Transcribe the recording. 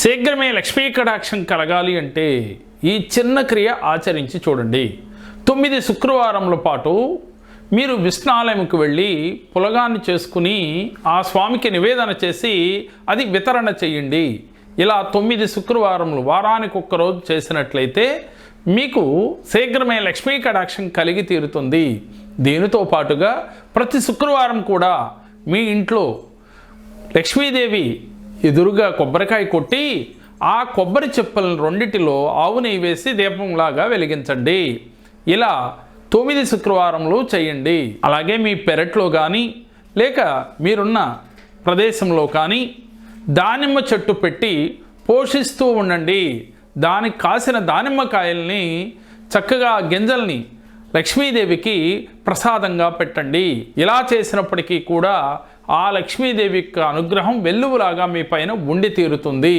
శీఘ్రమే లక్ష్మీ కటాక్షం కలగాలి అంటే ఈ చిన్న క్రియ ఆచరించి చూడండి. 9 శుక్రవారముల పాటు మీరు విష్ణాలయంకు వెళ్ళి పులగాన్ని చేసుకుని ఆ స్వామికి నివేదన చేసి అది వితరణ చేయండి. ఇలా 9 శుక్రవారములు వారానికి ఒక్కరోజు చేసినట్లయితే మీకు శీఘ్రమే లక్ష్మీ కటాక్షం కలిగి తీరుతుంది. దీనితో పాటుగా ప్రతి శుక్రవారం కూడా మీ ఇంట్లో లక్ష్మీదేవి ఎదురుగా కొబ్బరికాయ కొట్టి ఆ కొబ్బరి చెప్పులను రెండిటిలో ఆవు నెయ్యి వేసి దీపంలాగా వెలిగించండి. ఇలా 9 శుక్రవారములు చేయండి. అలాగే మీ పెరట్లో కానీ లేక మీరున్న ప్రదేశంలో కానీ దానిమ్మ చెట్టు పెట్టి పోషిస్తూ ఉండండి. దానికి కాసిన దానిమ్మకాయల్ని చక్కగా గింజల్ని లక్ష్మీదేవికి ప్రసాదంగా పెట్టండి. ఇలా చేసినప్పటికీ కూడా ఆ లక్ష్మీదేవి యొక్క అనుగ్రహం వెల్లువలాగా మీ పైన ఉండి తీరుతుంది.